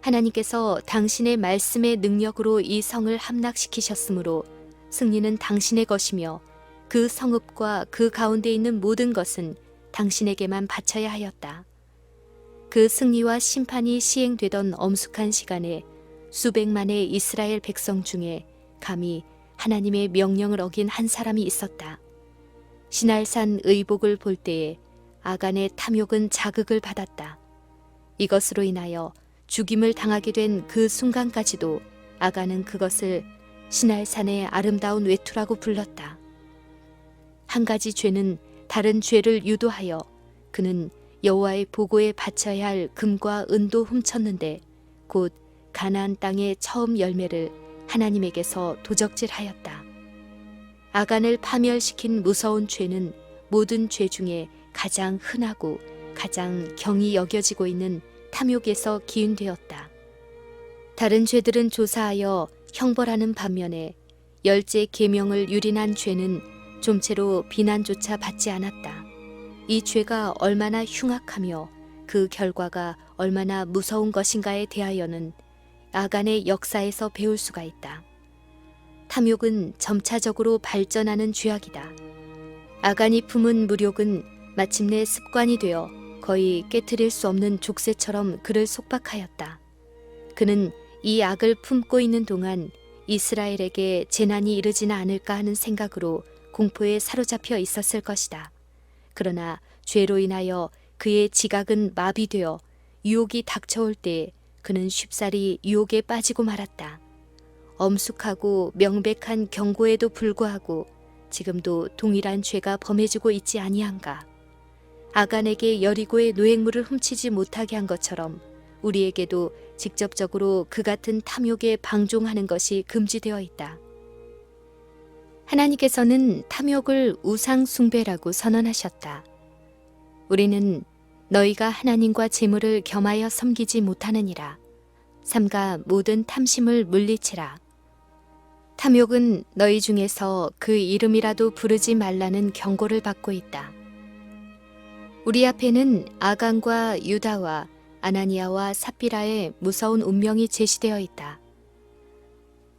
하나님께서 당신의 말씀의 능력으로 이 성을 함락시키셨으므로 승리는 당신의 것이며 그 성읍과 그 가운데 있는 모든 것은 당신에게만 바쳐야 하였다. 그 승리와 심판이 시행되던 엄숙한 시간에 수백만의 이스라엘 백성 중에 감히 하나님의 명령을 어긴 한 사람이 있었다. 시날산 의복을 볼 때에 아간의 탐욕은 자극을 받았다. 이것으로 인하여 죽임을 당하게 된 그 순간까지도 아간은 그것을 시날산의 아름다운 외투라고 불렀다. 한 가지 죄는 다른 죄를 유도하여 그는 여호와의 보고에 바쳐야 할 금과 은도 훔쳤는데 곧 가나안 땅의 처음 열매를 하나님에게서 도적질하였다. 아간을 파멸시킨 무서운 죄는 모든 죄 중에 가장 흔하고 가장 경히 여겨지고 있는 탐욕에서 기인되었다. 다른 죄들은 조사하여 형벌하는 반면에 열째 계명을 유린한 죄는 좀채로 비난조차 받지 않았다. 이 죄가 얼마나 흉악하며 그 결과가 얼마나 무서운 것인가에 대하여는 아간의 역사에서 배울 수가 있다. 탐욕은 점차적으로 발전하는 죄악이다. 아간이 품은 무욕은 마침내 습관이 되어 거의 깨트릴 수 없는 족쇄처럼 그를 속박하였다. 그는 이 악을 품고 있는 동안 이스라엘에게 재난이 이르지는 않을까 하는 생각으로 공포에 사로잡혀 있었을 것이다. 그러나 죄로 인하여 그의 지각은 마비되어 유혹이 닥쳐올 때 그는 쉽사리 유혹에 빠지고 말았다. 엄숙하고 명백한 경고에도 불구하고 지금도 동일한 죄가 범해지고 있지 아니한가. 아간에게 여리고의 노획물을 훔치지 못하게 한 것처럼 우리에게도 직접적으로 그 같은 탐욕에 방종하는 것이 금지되어 있다. 하나님께서는 탐욕을 우상 숭배라고 선언하셨다. 우리는 너희가 하나님과 재물을 겸하여 섬기지 못하느니라. 삼가 모든 탐심을 물리치라. 탐욕은 너희 중에서 그 이름이라도 부르지 말라는 경고를 받고 있다. 우리 앞에는 아간과 유다와 아나니아와 삽비라의 무서운 운명이 제시되어 있다.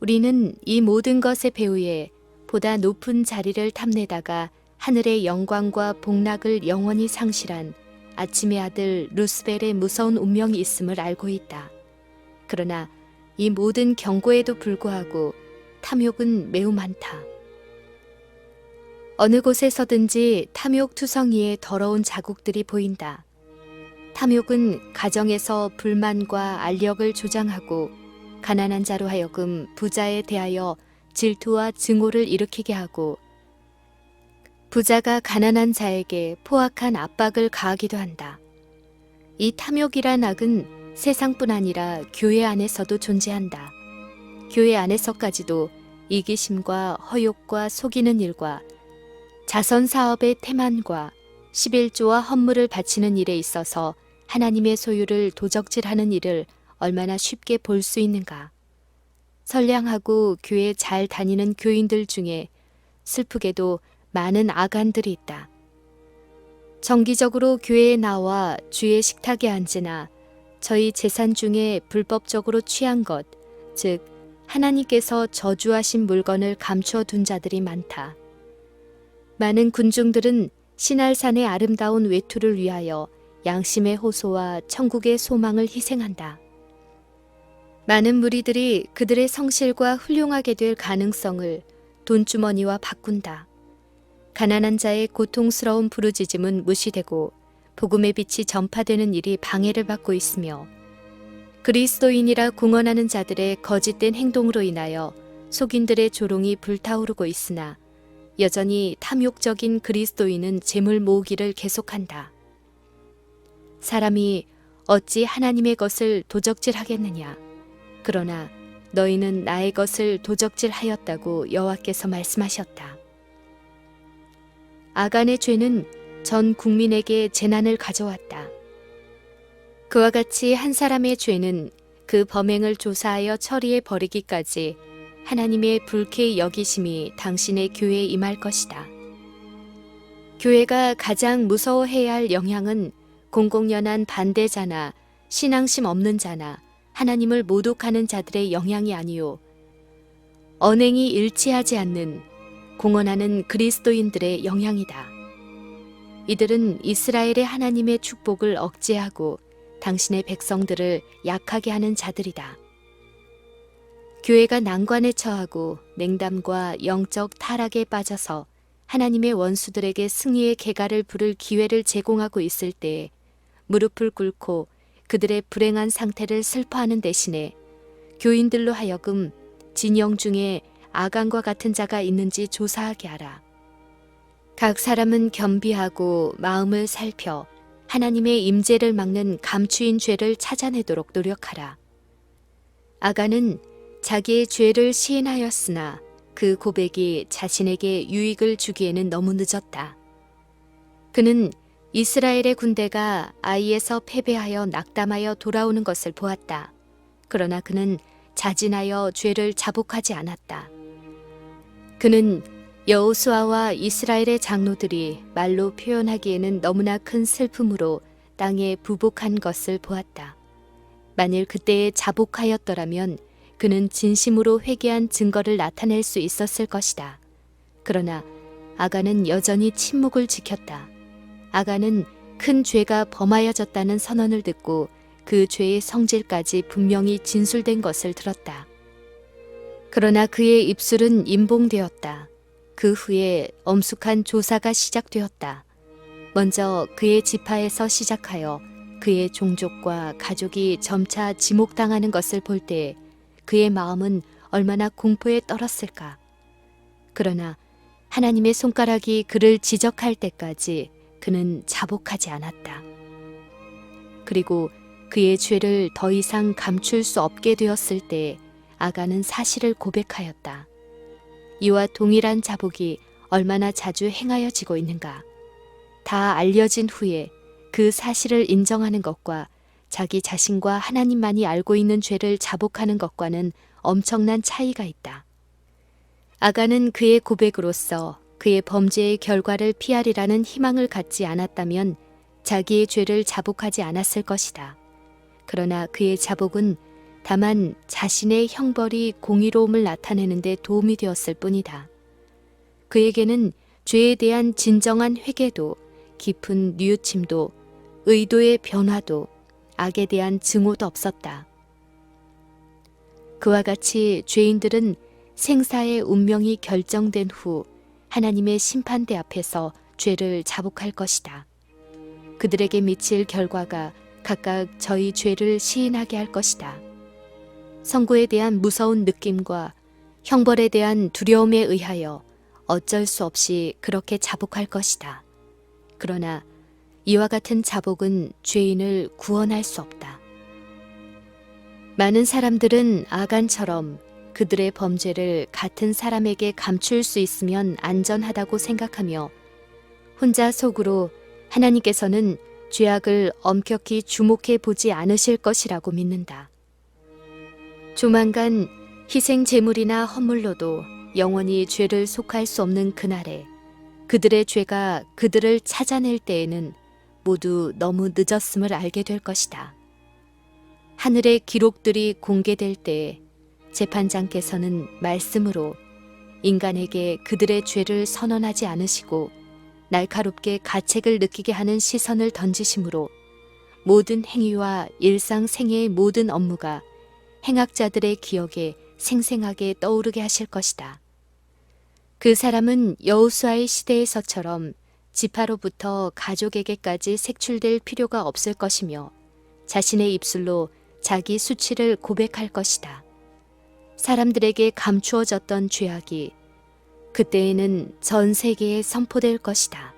우리는 이 모든 것의 배후에 보다 높은 자리를 탐내다가 하늘의 영광과 복락을 영원히 상실한 아침의 아들 루스벨의 무서운 운명이 있음을 알고 있다. 그러나 이 모든 경고에도 불구하고 탐욕은 매우 많다. 어느 곳에서든지 탐욕투성이의 더러운 자국들이 보인다. 탐욕은 가정에서 불만과 알력을 조장하고 가난한 자로 하여금 부자에 대하여 질투와 증오를 일으키게 하고 부자가 가난한 자에게 포악한 압박을 가하기도 한다. 이 탐욕이란 악은 세상뿐 아니라 교회 안에서도 존재한다. 교회 안에서까지도 이기심과 허욕과 속이는 일과 자선 사업의 태만과 11조와 헌물을 바치는 일에 있어서 하나님의 소유를 도적질하는 일을 얼마나 쉽게 볼 수 있는가. 선량하고 교회 잘 다니는 교인들 중에 슬프게도 많은 아간들이 있다. 정기적으로 교회에 나와 주의 식탁에 앉으나 저희 재산 중에 불법적으로 취한 것, 즉 하나님께서 저주하신 물건을 감추어 둔 자들이 많다. 많은 군중들은 시날산의 아름다운 외투를 위하여 양심의 호소와 천국의 소망을 희생한다. 많은 무리들이 그들의 성실과 훌륭하게 될 가능성을 돈주머니와 바꾼다. 가난한 자의 고통스러운 부르짖음은 무시되고 복음의 빛이 전파되는 일이 방해를 받고 있으며 그리스도인이라 공언하는 자들의 거짓된 행동으로 인하여 속인들의 조롱이 불타오르고 있으나 여전히 탐욕적인 그리스도인은 재물 모으기를 계속한다. 사람이 어찌 하나님의 것을 도적질하겠느냐. 그러나 너희는 나의 것을 도적질하였다고 여호와께서 말씀하셨다. 아간의 죄는 전 국민에게 재난을 가져왔다. 그와 같이 한 사람의 죄는 그 범행을 조사하여 처리해 버리기까지 하나님의 불쾌히 여기심이 당신의 교회에 임할 것이다. 교회가 가장 무서워해야 할 영향은 공공연한 반대자나 신앙심 없는 자나 하나님을 모독하는 자들의 영향이 아니요 언행이 일치하지 않는 공언하는 그리스도인들의 영향이다. 이들은 이스라엘의 하나님의 축복을 억제하고 당신의 백성들을 약하게 하는 자들이다. 교회가 난관에 처하고 냉담과 영적 타락에 빠져서 하나님의 원수들에게 승리의 개가를 부를 기회를 제공하고 있을 때에 무릎을 꿇고 그들의 불행한 상태를 슬퍼하는 대신에 교인들로 하여금 진영 중에 아간과 같은 자가 있는지 조사하게 하라. 각 사람은 겸비하고 마음을 살펴 하나님의 임재를 막는 감추인 죄를 찾아내도록 노력하라. 아간은 자기의 죄를 시인하였으나 그 고백이 자신에게 유익을 주기에는 너무 늦었다. 그는 이스라엘의 군대가 아이에서 패배하여 낙담하여 돌아오는 것을 보았다. 그러나 그는 자진하여 죄를 자복하지 않았다. 그는 여호수아와 이스라엘의 장로들이 말로 표현하기에는 너무나 큰 슬픔으로 땅에 부복한 것을 보았다. 만일 그때에 자복하였더라면 그는 진심으로 회개한 증거를 나타낼 수 있었을 것이다. 그러나 아간은 여전히 침묵을 지켰다. 아간은 큰 죄가 범하여졌다는 선언을 듣고 그 죄의 성질까지 분명히 진술된 것을 들었다. 그러나 그의 입술은 임봉되었다. 그 후에 엄숙한 조사가 시작되었다. 먼저 그의 지파에서 시작하여 그의 종족과 가족이 점차 지목당하는 것을 볼 때 그의 마음은 얼마나 공포에 떨었을까. 그러나 하나님의 손가락이 그를 지적할 때까지 그는 자복하지 않았다. 그리고 그의 죄를 더 이상 감출 수 없게 되었을 때 아간은 사실을 고백하였다. 이와 동일한 자복이 얼마나 자주 행하여지고 있는가. 다 알려진 후에 그 사실을 인정하는 것과 자기 자신과 하나님만이 알고 있는 죄를 자복하는 것과는 엄청난 차이가 있다. 아간은 그의 고백으로서 그의 범죄의 결과를 피하리라는 희망을 갖지 않았다면 자기의 죄를 자복하지 않았을 것이다. 그러나 그의 자복은 다만 자신의 형벌이 공의로움을 나타내는 데 도움이 되었을 뿐이다. 그에게는 죄에 대한 진정한 회개도 깊은 뉘우침도 의도의 변화도 악에 대한 증오도 없었다. 그와 같이 죄인들은 생사의 운명이 결정된 후 하나님의 심판대 앞에서 죄를 자복할 것이다. 그들에게 미칠 결과가 각각 저희 죄를 시인하게 할 것이다. 선고에 대한 무서운 느낌과 형벌에 대한 두려움에 의하여 어쩔 수 없이 그렇게 자복할 것이다. 그러나 이와 같은 자복은 죄인을 구원할 수 없다. 많은 사람들은 아간처럼 그들의 범죄를 같은 사람에게 감출 수 있으면 안전하다고 생각하며 혼자 속으로 하나님께서는 죄악을 엄격히 주목해 보지 않으실 것이라고 믿는다. 조만간 희생 제물이나 헌물로도 영원히 죄를 속할 수 없는 그날에 그들의 죄가 그들을 찾아낼 때에는 모두 너무 늦었음을 알게 될 것이다. 하늘의 기록들이 공개될 때에 재판장께서는 말씀으로 인간에게 그들의 죄를 선언하지 않으시고 날카롭게 가책을 느끼게 하는 시선을 던지심으로 모든 행위와 일상생애의 모든 업무가 행악자들의 기억에 생생하게 떠오르게 하실 것이다. 그 사람은 여호수아의 시대에서처럼 지파로부터 가족에게까지 색출될 필요가 없을 것이며 자신의 입술로 자기 수치를 고백할 것이다. 사람들에게 감추어졌던 죄악이 그때에는 전 세계에 선포될 것이다.